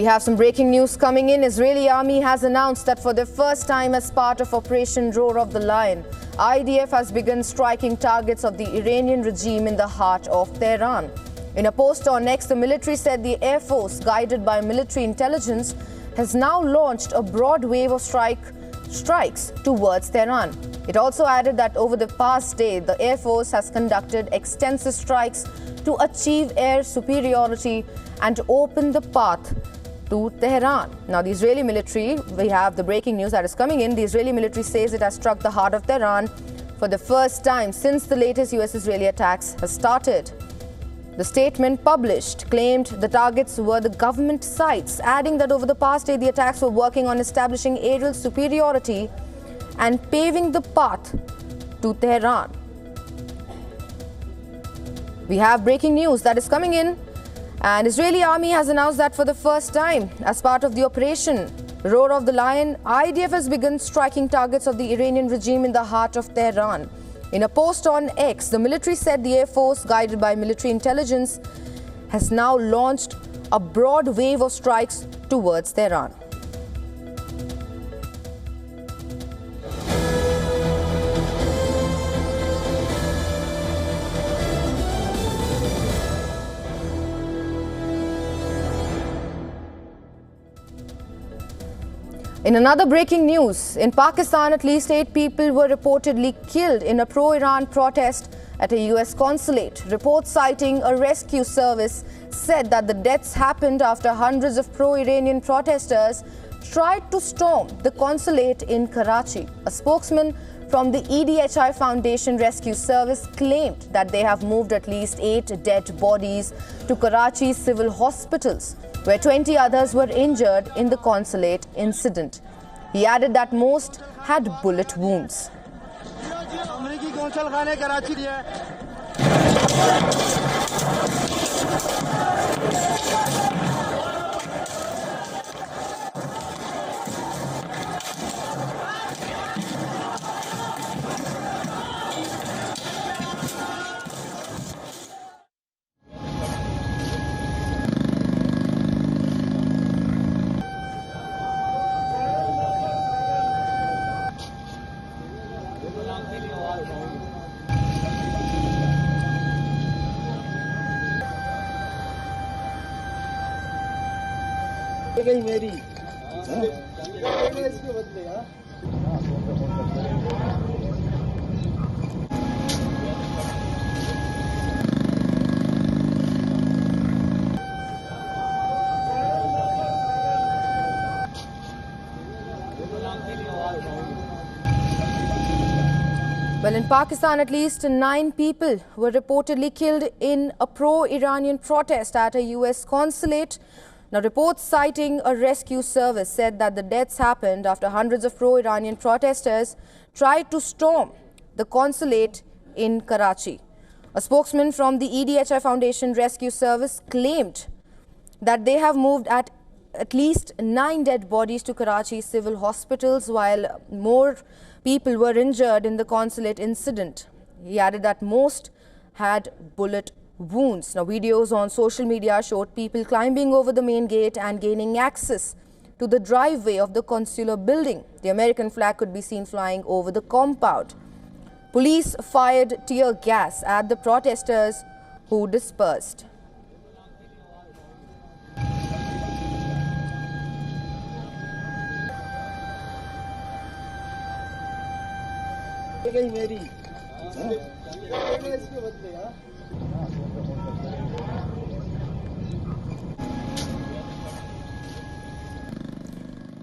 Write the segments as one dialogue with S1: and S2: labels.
S1: We have some breaking news coming in. Israeli army has announced that for the first time as part of Operation Roar of the Lion, IDF has begun striking targets of the Iranian regime in the heart of Tehran. In a post on X, the military said the Air Force, guided by military intelligence, has now launched a broad wave of strikes towards Tehran. It also added that over the past day, the Air Force has conducted extensive strikes to achieve air superiority and open the path to Tehran. Now, the Israeli military, we have the breaking news that is coming in. The Israeli military says it has struck the heart of Tehran for the first time since the latest US-Israeli attacks has started. The statement published claimed the targets were the government sites, adding that over the past day, the attacks were working on establishing aerial superiority and paving the path to Tehran. We have breaking news that is coming in, and Israeli army has announced that for the first time, as part of the Operation Roar of the Lion, IDF has begun striking targets of the Iranian regime in the heart of Tehran. In a post on X, the military said the Air Force, guided by military intelligence, has now launched a broad wave of strikes towards Tehran. In another breaking news, in Pakistan, at least 8 people were reportedly killed in a pro-Iran protest at a US consulate. Reports citing a rescue service said that the deaths happened after hundreds of pro-Iranian protesters tried to storm the consulate in Karachi. A spokesman from the EDHI Foundation Rescue Service claimed that they have moved at least 8 dead bodies to Karachi's civil hospitals, where 20 others were injured in the consulate incident. He added that most had bullet wounds. Well, in Pakistan, at least 9 people were reportedly killed in a pro-Iranian protest at a US consulate. Now, reports citing a rescue service said that the deaths happened after hundreds of pro-Iranian protesters tried to storm the consulate in Karachi. A spokesman from the EDHI Foundation Rescue Service claimed that they have moved at least 9 dead bodies to Karachi civil hospitals, while more people were injured in the consulate incident. He added that most had bullet wounds. Now, videos on social media showed people climbing over the main gate and gaining access to the driveway of the consular building. The American flag could be seen flying over the compound. Police fired tear gas at the protesters who dispersed.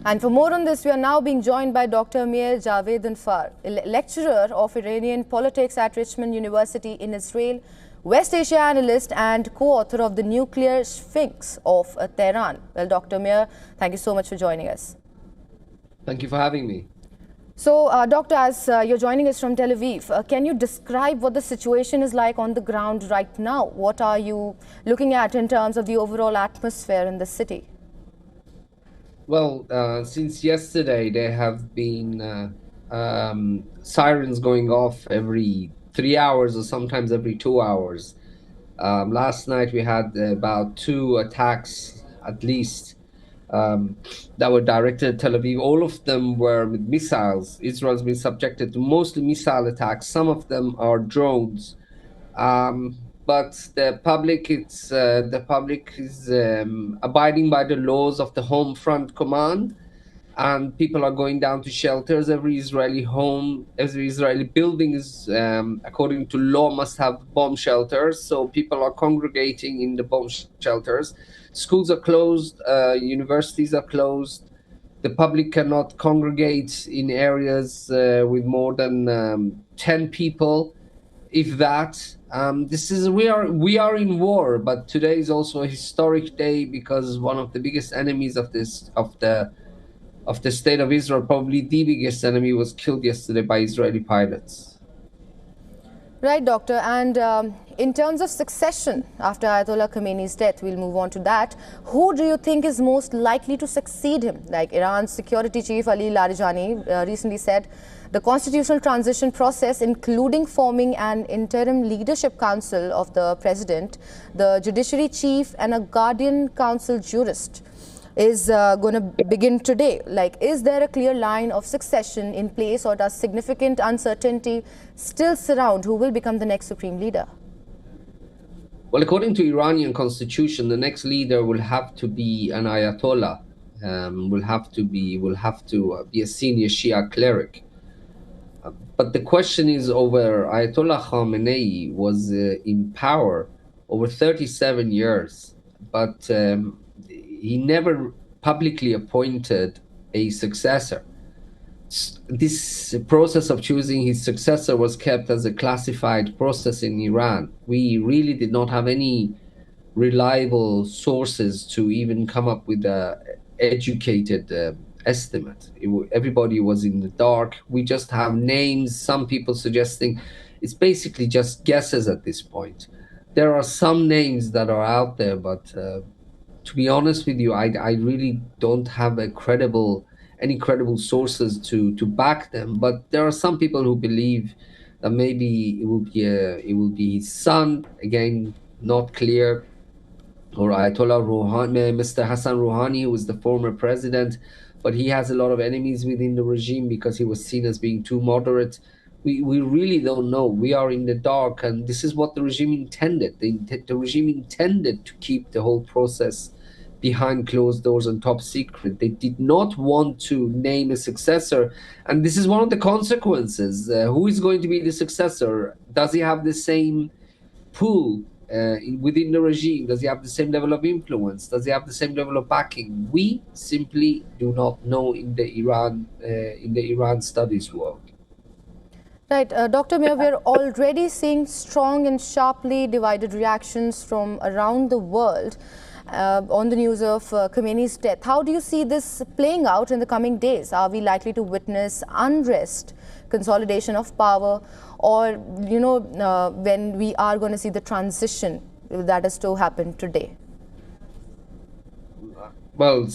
S1: And for more on this, we are now being joined by Dr. Mir Javed Anfar, lecturer of Iranian politics at Richmond University in Israel, West Asia analyst and co-author of The Nuclear Sphinx of Tehran. Well, Dr. Mir, thank you so much for joining us.
S2: Thank you for having me.
S1: So, Doctor, as you're joining us from Tel Aviv, can you describe what the situation is like on the ground right now? What are you looking at in terms of the overall atmosphere in the city?
S2: Well, since yesterday, there have been sirens going off every 3 hours or sometimes every 2 hours. Last night, we had about 2 attacks, at least, that were directed at Tel Aviv. All of them were with missiles. Israel's been subjected to mostly missile attacks. Some of them are drones. But the public is abiding by the laws of the Home Front Command, and people are going down to shelters. Every Israeli home, every Israeli building is, according to law, must have bomb shelters. So people are congregating in the bomb shelters. Schools are closed, universities are closed. The public cannot congregate in areas with more than 10 people, if that. We are in war, but today is also a historic day because one of the biggest enemies of the state of Israel, probably the biggest enemy, was killed yesterday by Israeli pilots.
S1: Right, Doctor. And in terms of succession after Ayatollah Khamenei's death, we'll move on to that. Who do you think is most likely to succeed him? Like Iran's security chief Ali Larijani recently said, the constitutional transition process, including forming an interim leadership council of the president, the judiciary chief, and a guardian council jurist, is going to begin today. Like, is there a clear line of succession in place, or does significant uncertainty still surround who will become the next supreme leader?
S2: Well, according to Iranian constitution, the next leader will have to be an Ayatollah. Will have to be a senior Shia cleric. But the question is, over Ayatollah Khamenei was in power over 37 years, but he never publicly appointed a successor. This process of choosing his successor was kept as a classified process in Iran. We really did not have any reliable sources to even come up with an educated estimate. Everybody was in the dark. We just have names, some people suggesting. It's basically just guesses at this point. There are some names that are out there, but to be honest with you, I really don't have any credible sources to back them. But there are some people who believe that maybe it will be his son. Again, not clear. Or Ayatollah Rouhani, Mr. Hassan Rouhani, who was the former president, but he has a lot of enemies within the regime because he was seen as being too moderate. We really don't know. We are in the dark, and this is what the regime intended. The regime intended to keep the whole process behind closed doors and top secret. They did not want to name a successor, and this is one of the consequences. Who is going to be the successor? Does he have the same pull within the regime? Does he have the same level of influence? Does he have the same level of backing? We simply do not know in the Iran studies world.
S1: Right, Dr. Mir, we're already seeing strong and sharply divided reactions from around the world on the news of Khamenei's death. How do you see this playing out in the coming days? Are we likely to witness unrest, consolidation of power, or, when we are going to see the transition that is to happen today?
S2: Well,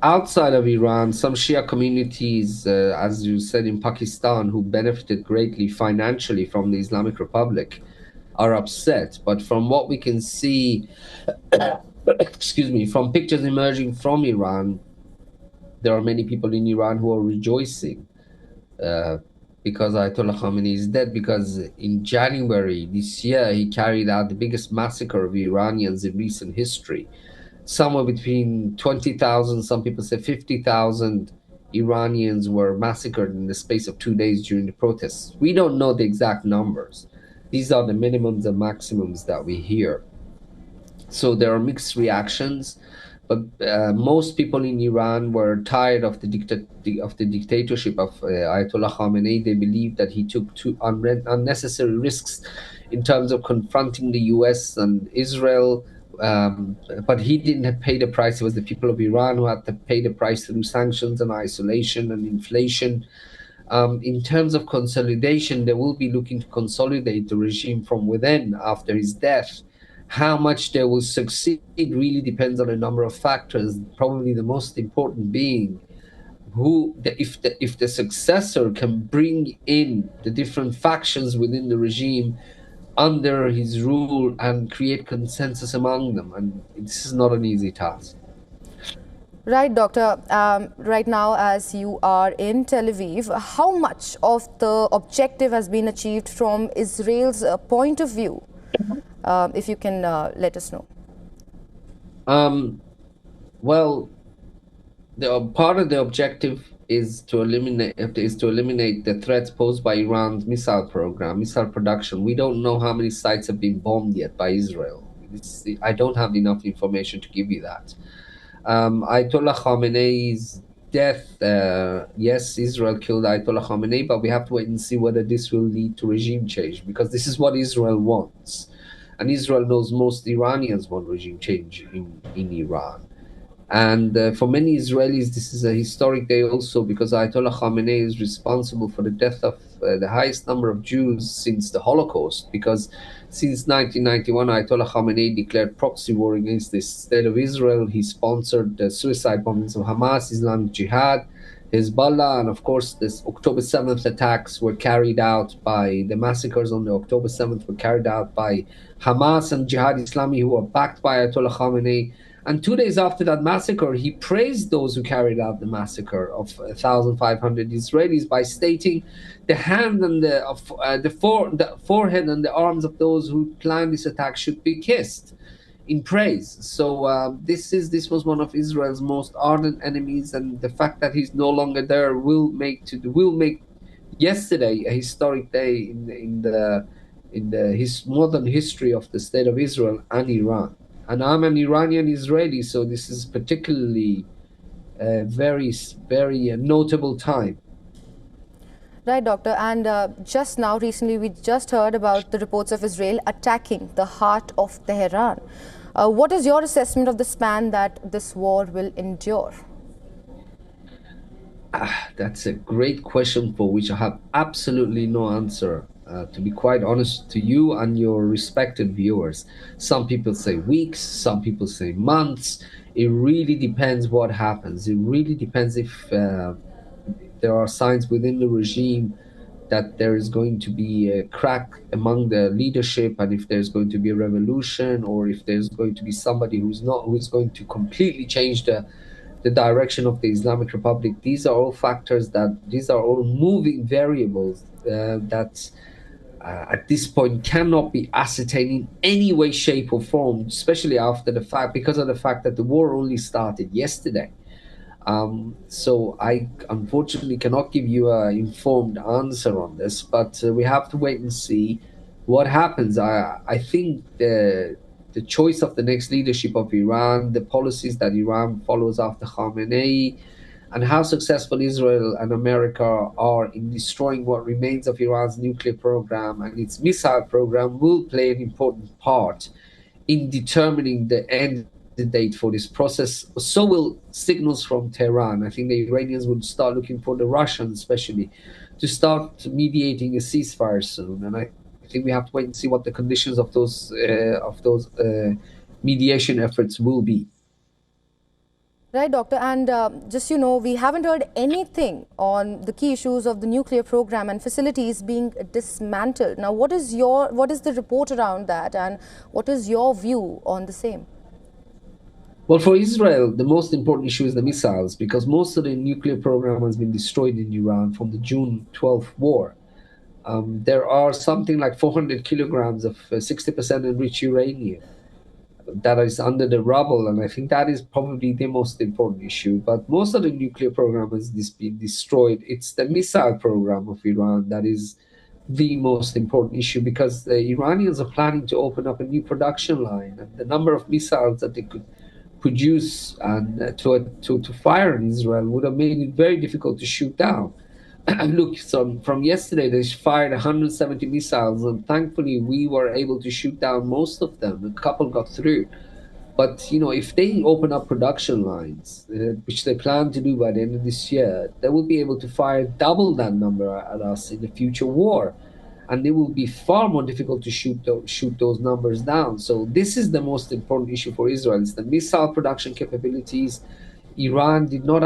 S2: outside of Iran, some Shia communities, as you said, in Pakistan, who benefited greatly financially from the Islamic Republic, are upset. But from what we can see, excuse me, from pictures emerging from Iran, there are many people in Iran who are rejoicing because Ayatollah Khamenei is dead, because in January this year, he carried out the biggest massacre of Iranians in recent history. Somewhere between 20,000, some people say 50,000 Iranians were massacred in the space of 2 days during the protests. We don't know the exact numbers. These are the minimums and maximums that we hear. So there are mixed reactions, but most people in Iran were tired of the dictatorship of Ayatollah Khamenei. They believe that he took unnecessary risks in terms of confronting the US and Israel. But he didn't pay the price. It was the people of Iran who had to pay the price through sanctions and isolation and inflation. In terms of consolidation, they will be looking to consolidate the regime from within after his death. How much they will succeed really depends on a number of factors, probably the most important being if the successor can bring in the different factions within the regime under his rule and create consensus among them. And this is not an easy task.
S1: Right, Doctor. Right now, as you are in Tel Aviv, how much of the objective has been achieved from Israel's point of view? If you can let us know.
S2: Well, part of the objective is to eliminate the threats posed by Iran's missile program, missile production. We don't know how many sites have been bombed yet by Israel. I don't have enough information to give you that. Ayatollah Khamenei's death, yes, Israel killed Ayatollah Khamenei, but we have to wait and see whether this will lead to regime change, because this is what Israel wants. And Israel knows most Iranians want regime change in Iran. And for many Israelis, this is a historic day also, because Ayatollah Khamenei is responsible for the death of the highest number of Jews since the Holocaust, because since 1991, Ayatollah Khamenei declared proxy war against the state of Israel. He sponsored the suicide bombings of Hamas, Islamic Jihad, Hezbollah, and of course, this October 7th attacks were carried out by the massacres on the October 7th were carried out by Hamas and Jihad Islami, who are backed by Ayatollah Khamenei. And 2 days after that massacre, he praised those who carried out the massacre of 1,500 Israelis by stating, "The hand and the forehead and the arms of those who planned this attack should be kissed," in praise. So this was one of Israel's most ardent enemies, and the fact that he's no longer there will make yesterday a historic day in his modern history of the state of Israel and Iran. And I'm an Iranian Israeli, so this is particularly a very, very notable time.
S1: Right, Doctor. And just now, recently, we just heard about the reports of Israel attacking the heart of Tehran. What is your assessment of the span that this war will endure?
S2: That's a great question for which I have absolutely no answer. To be quite honest to you and your respected viewers, some people say weeks, some people say months. It really depends what happens. It really depends if there are signs within the regime that there is going to be a crack among the leadership, and if there's going to be a revolution, or if there's going to be somebody who's going to completely change the direction of the Islamic Republic. These are all moving variables that at this point cannot be ascertained in any way, shape, or form, especially because of the fact that the war only started yesterday. So I unfortunately cannot give you an informed answer on this, but we have to wait and see what happens. I think the choice of the next leadership of Iran, the policies that Iran follows after Khamenei, and how successful Israel and America are in destroying what remains of Iran's nuclear program and its missile program will play an important part in determining the end date for this process. So will signals from Tehran. I think the Iranians will start looking for the Russians, especially, to start mediating a ceasefire soon. And I think we have to wait and see what the conditions of those mediation efforts will be.
S1: Right, Doctor. And just, we haven't heard anything on the key issues of the nuclear program and facilities being dismantled. Now, what is the report around that, and what is your view on the same?
S2: Well, for Israel, the most important issue is the missiles, because most of the nuclear program has been destroyed in Iran from the June 12th war. There are something like 400 kilograms of 60% enriched uranium that is under the rubble, and I think that is probably the most important issue. But most of the nuclear program has been destroyed. It's the missile program of Iran that is the most important issue, because the Iranians are planning to open up a new production line, and the number of missiles that they could produce and to fire in Israel would have made it very difficult to shoot down. And look, from yesterday, they fired 170 missiles, and thankfully we were able to shoot down most of them. A couple got through. But, if they open up production lines, which they plan to do by the end of this year, they will be able to fire double that number at us in the future war. And it will be far more difficult to shoot those numbers down. So this is the most important issue for Israel. It's the missile production capabilities. Israel did not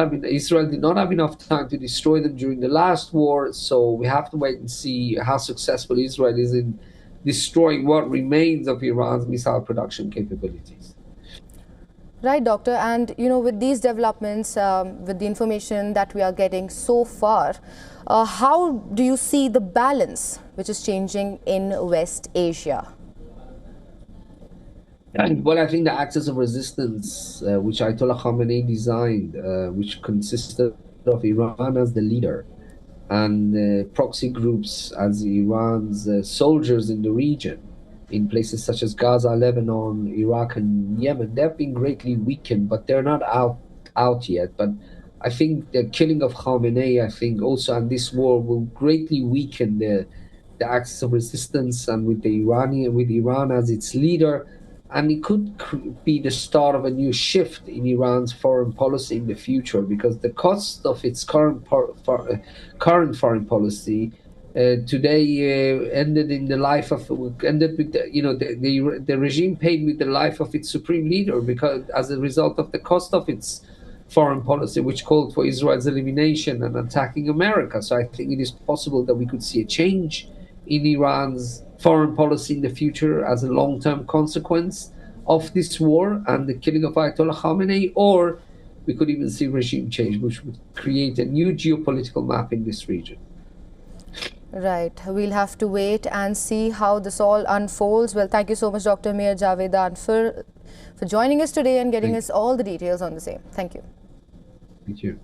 S2: have enough time to destroy them during the last war, so we have to wait and see how successful Israel is in destroying what remains of Iran's missile production capabilities.
S1: Right, Doctor. And, with these developments, with the information that we are getting so far, how do you see the balance which is changing in West Asia?
S2: Well, I think the axis of resistance, which Ayatollah Khamenei designed, which consisted of Iran as the leader and proxy groups as Iran's soldiers in the region, in places such as Gaza, Lebanon, Iraq, and Yemen, they've been greatly weakened, but they're not out yet. But I think the killing of Khamenei, I think also, and this war will greatly weaken the axis of resistance, and with Iran as its leader, and it could be the start of a new shift in Iran's foreign policy in the future, because the cost of its current foreign policy today ended with the regime paid with the life of its supreme leader, because as a result of the cost of its foreign policy, which called for Israel's elimination and attacking America. So I think it is possible that we could see a change in Iran's foreign policy in the future as a long-term consequence of this war and the killing of Ayatollah Khamenei, or we could even see regime change, which would create a new geopolitical map in this region.
S1: Right. We'll have to wait and see how this all unfolds. Well, thank you so much, Dr. Mir Javedan, for joining us today and getting us all the details on the same. Thank you.
S2: Thank you.